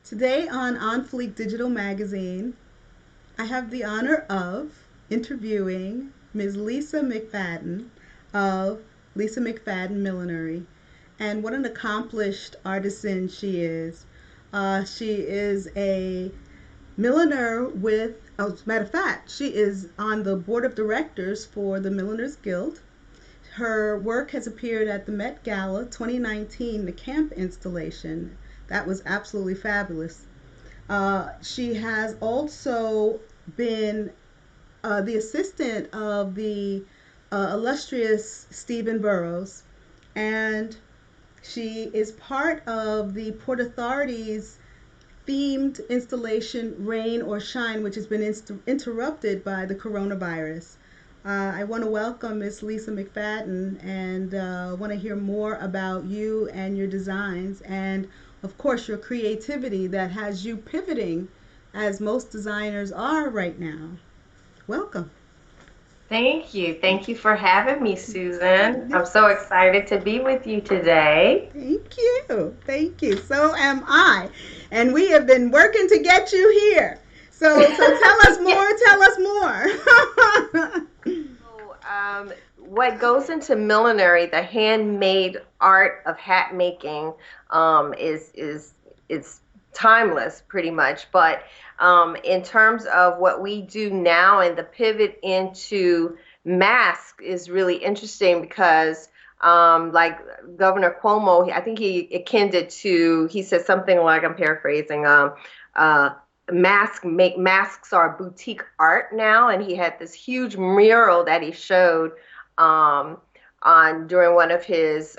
Today on Fleek Digital Magazine, I have the honor of interviewing Ms. Lisa McFadden of Lisa McFadden Millinery. And what an accomplished artisan she is. She is a milliner with, as a matter of fact, she is on the board of directors for the Milliners Guild. Her work has appeared at the Met Gala 2019, the camp installation. That was absolutely fabulous. She has also been the assistant of the illustrious Stephen Burrows, and she is part of the Port Authority's themed installation Rain or Shine, which has been interrupted by the coronavirus. I want to welcome Miss Lisa McFadden and want to hear more about you and your designs and, of course, your creativity that has you pivoting as most designers are right now. Welcome. Thank you. Thank you for having me, Susan. I'm so excited to be with you today. Thank you. Thank you. So am I. And we have been working to get you here. So tell us more. Tell us more. What goes into millinery, the handmade art of hat making, is timeless, pretty much. But in terms of what we do now and the pivot into mask is really interesting because, like Governor Cuomo, I think he akined it to, he said something like, I'm paraphrasing, masks are boutique art now, and he had this huge mural that he showed on during one of his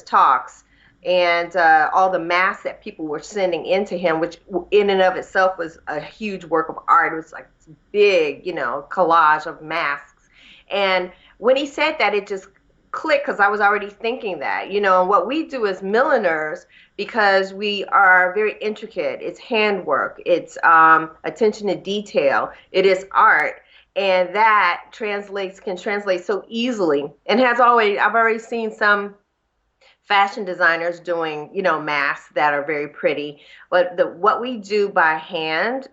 talks, and all the masks that people were sending into him, which in and of itself was a huge work of art. It was like this big, collage of masks. And when he said that, it just click because I was already thinking that, and what we do as milliners, because we are very intricate, it's handwork, it's attention to detail, it is art, and that can translate so easily. And I've already seen some fashion designers doing, masks that are very pretty, but what we do by hand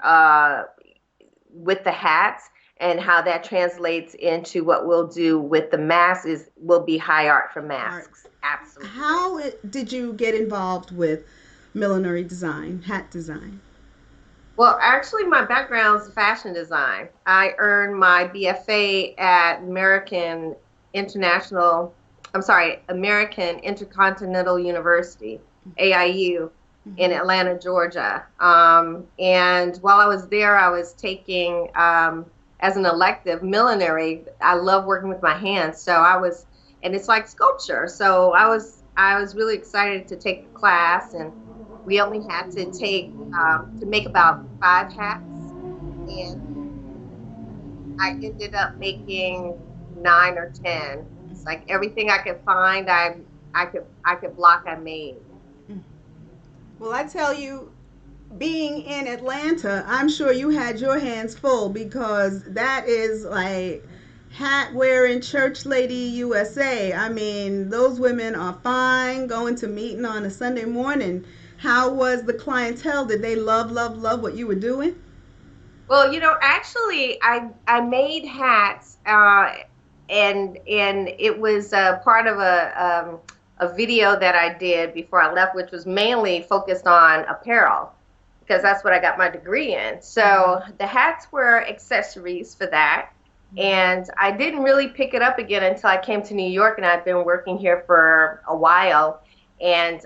with the hats and how that translates into what we'll do with the masks will be high art for masks. Absolutely. How did you get involved with millinery design, hat design? Well, actually, my background is fashion design. I earned my BFA at American Intercontinental University, AIU, in Atlanta, Georgia. And while I was there, I was taking as an elective millinery. I love working with my hands, and it's like sculpture. So I was really excited to take the class, and we only had to make about 5 hats, and I ended up making 9 or 10. It's like everything I could find, I could block, I made. Well, I tell you, being in Atlanta, I'm sure you had your hands full because that is like hat wearing church lady USA. I mean, those women are fine going to meeting on a Sunday morning. How was the clientele? Did they love what you were doing? Well, actually, I made hats, and it was part of a video that I did before I left, which was mainly focused on apparel, because that's what I got my degree in. So the hats were accessories for that. And I didn't really pick it up again until I came to New York, and I've been working here for a while, and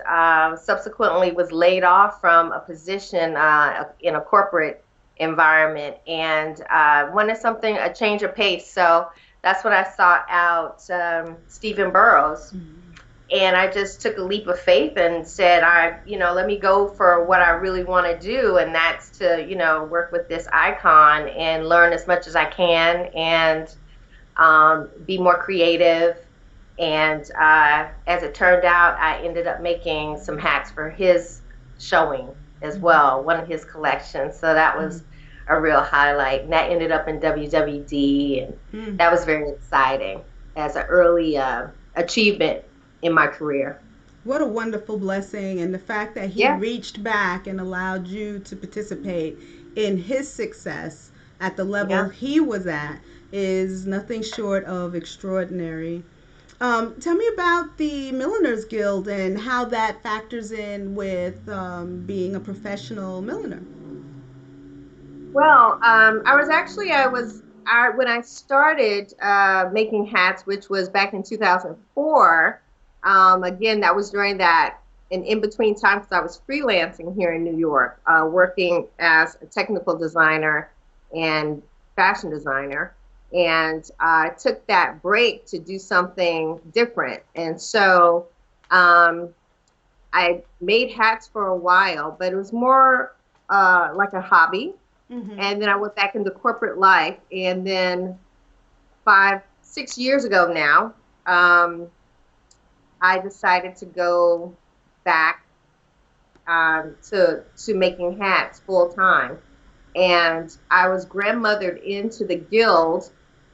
subsequently was laid off from a position in a corporate environment, and wanted a change of pace. So that's when I sought out Stephen Burrows. And I just took a leap of faith and said, let me go for what I really want to do. And that's to, work with this icon and learn as much as I can and be more creative. And as it turned out, I ended up making some hats for his showing as well, one of his collections. So that was a real highlight. And that ended up in WWD. And that was very exciting as an early achievement in my career. What a wonderful blessing. And the fact that he Yeah, reached back and allowed you to participate in his success at the level yeah. he was at is nothing short of extraordinary. Tell me about the Milliners Guild and how that factors in with being a professional milliner. Well, when I started making hats, which was back in 2004. Again, that was during that in between time because I was freelancing here in New York, working as a technical designer and fashion designer. And I took that break to do something different. And so um, I made hats for a while, but it was more like a hobby. Mm-hmm. And then I went back into corporate life. And then 5, 6 years ago now, I decided to go back to making hats full time. And I was grandmothered into the guild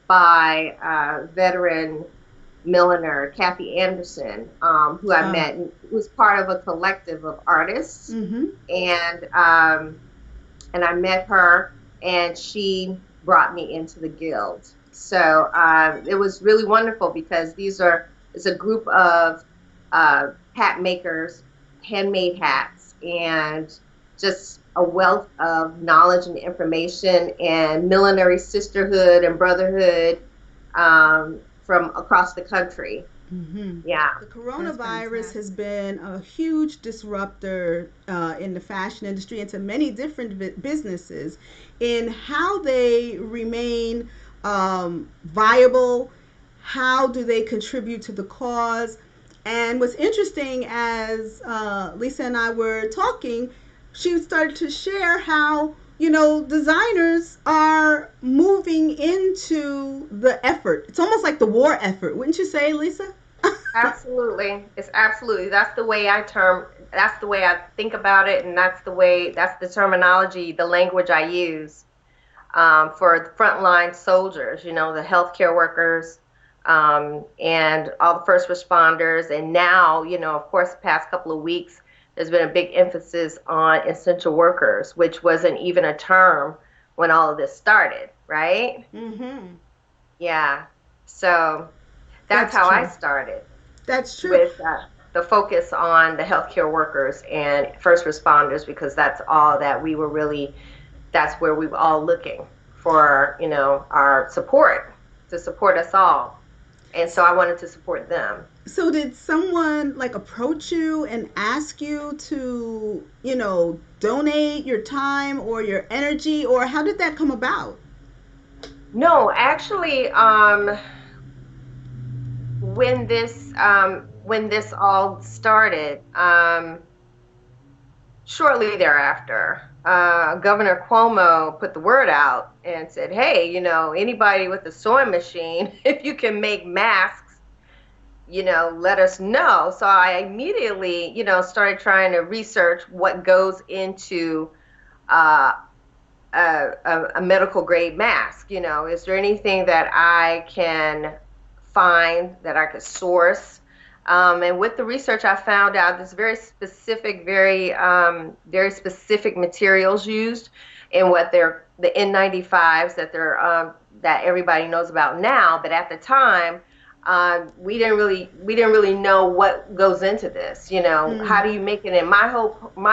by veteran milliner Kathy Anderson, who I Oh. met and was part of a collective of artists. Mm-hmm. And and I met her, and she brought me into the guild. So it was really wonderful because it's a group of hat makers, handmade hats, and just a wealth of knowledge and information and millinery sisterhood and brotherhood from across the country. Mm-hmm. Yeah. The That's coronavirus has fantastic. been a huge disruptor in the fashion industry and to many different businesses in how they remain viable, how do they contribute to the cause. And what's interesting, as Lisa and I were talking, she started to share how, designers are moving into the effort. It's almost like the war effort, wouldn't you say, Lisa? Absolutely. It's absolutely. That's the way I think about it, and that's the terminology, the language I use for the frontline soldiers, the healthcare workers, and all the first responders. And now, of course, the past couple of weeks, there's been a big emphasis on essential workers, which wasn't even a term when all of this started, right? Mm-hmm. Yeah. So that's That's how I true. started. That's true. With the focus on the healthcare workers and first responders because that's where we were all looking for, our support to support us all. And so I wanted to support them. So did someone like approach you and ask you to, donate your time or your energy, or how did that come about? No, actually, when this all started, shortly thereafter, Governor Cuomo put the word out and said, "Hey, anybody with a sewing machine, if you can make masks, let us know." So I immediately, started trying to research what goes into uh, a medical grade mask. Is there anything that I can find that I could source? And with the research, I found out there's very specific materials used in what they're the N95s that everybody knows about now. But at the time, we didn't really know what goes into this. How Mm. do you make it? And my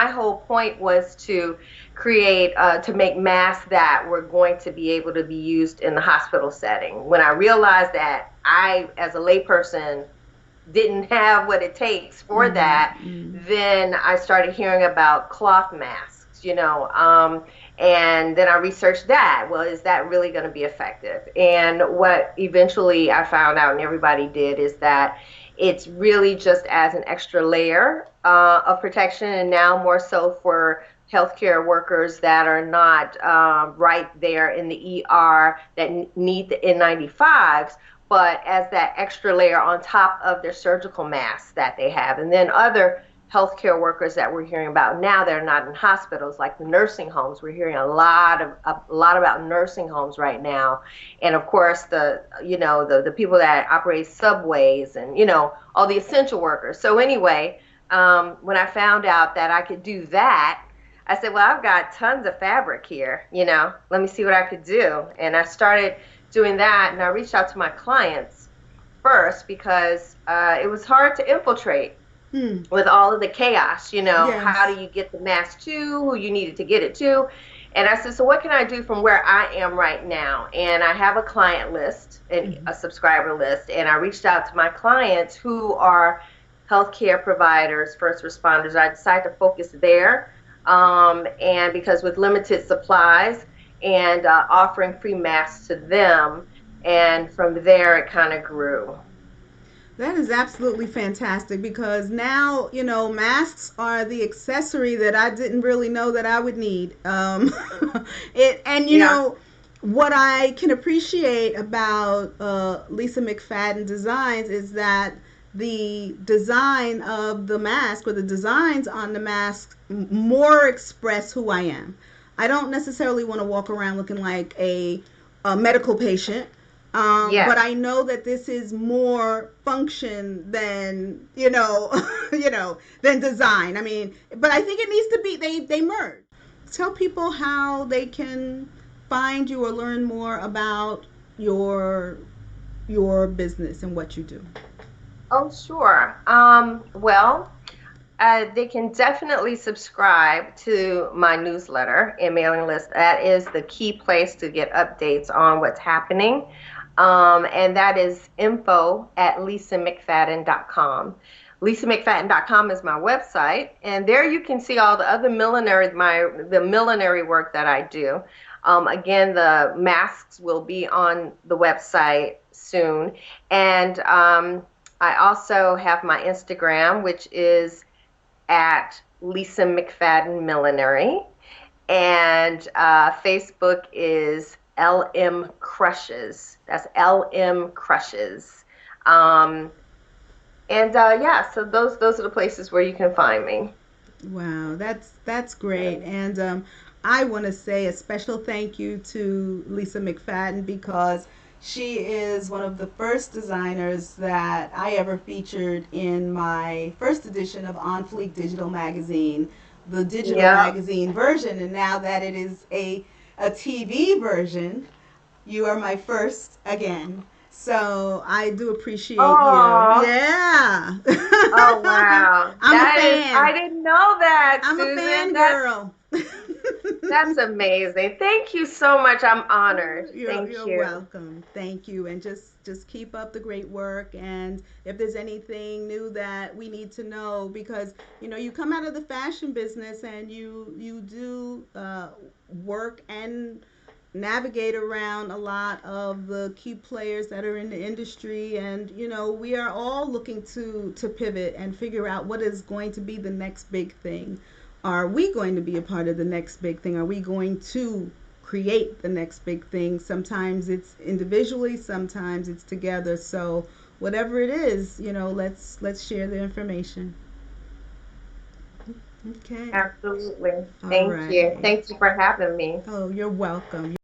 whole point was to create to make masks that were going to be able to be used in the hospital setting. When I realized that I, as a layperson, didn't have what it takes for Mm. that, Mm. then I started hearing about cloth masks, and then I researched that. Well, is that really going to be effective? And what eventually I found out, and everybody did, is that it's really just as an extra layer of protection, and now more so for healthcare workers that are not right there in the ER that need the N95s, but as that extra layer on top of their surgical masks that they have. And then other healthcare workers that we're hearing about now that are not in hospitals, like the nursing homes. We're hearing a lot about nursing homes right now, and of course the people that operate subways and all the essential workers. So anyway, when I found out that I could do that, I said, well, I've got tons of fabric here, let me see what I could do. And I started doing that, and I reached out to my clients first because it was hard to infiltrate with all of the chaos, how Yes. do you get the mask to who you needed to get it to? And I said, so what can I do from where I am right now? And I have a client list and a subscriber list. And I reached out to my clients who are healthcare providers, first responders. I decided to focus there. And because with limited supplies and offering free masks to them. And from there, it kind of grew. That is absolutely fantastic because now, masks are the accessory that I didn't really know that I would need. And Yeah. what I can appreciate about Lisa McFadden Designs is that the design of the mask or the designs on the mask more express who I am. I don't necessarily want to walk around looking like a medical patient. Yes. But I know that this is more function than than design. I mean, but I think it needs to be they merge. Tell people how they can find you or learn more about your your business and what you do. Oh, sure. Well, they can definitely subscribe to my newsletter and mailing list. That is the key place to get updates on what's happening. And that is info@lisamcfadden.com. LisaMcFadden.com is my website, and there you can see all the other the millinery work that I do. Again, the masks will be on the website soon, and I also have my Instagram, which is at Lisa McFadden Millinery, and Facebook is LM Crushes. That's LM Crushes. And yeah, so those are the places where you can find me. Wow, that's great. And I want to say a special thank you to Lisa McFadden because she is one of the first designers that I ever featured in my first edition of On Fleek Digital Magazine, the digital Yeah. magazine version. And now that it is a TV version, you are my first again. So I do appreciate you. Oh, Yeah. oh wow. I'm a I fan. didn't know that, I'm a Susan. fan girl. That's amazing. Thank you so much. I'm honored. Thank You're you. welcome. Thank you. And just keep up the great work. And if there's anything new that we need to know, because you come out of the fashion business and you do work and navigate around a lot of the key players that are in the industry, and we are all looking to pivot and figure out what is going to be the next big thing. Are we going to be a part of the next big thing? Are we going to create the next big thing? Sometimes it's individually, sometimes it's together. So whatever it is, let's share the information. Okay. Absolutely. All Thank you. right. Thank you for having me. Oh, you're welcome.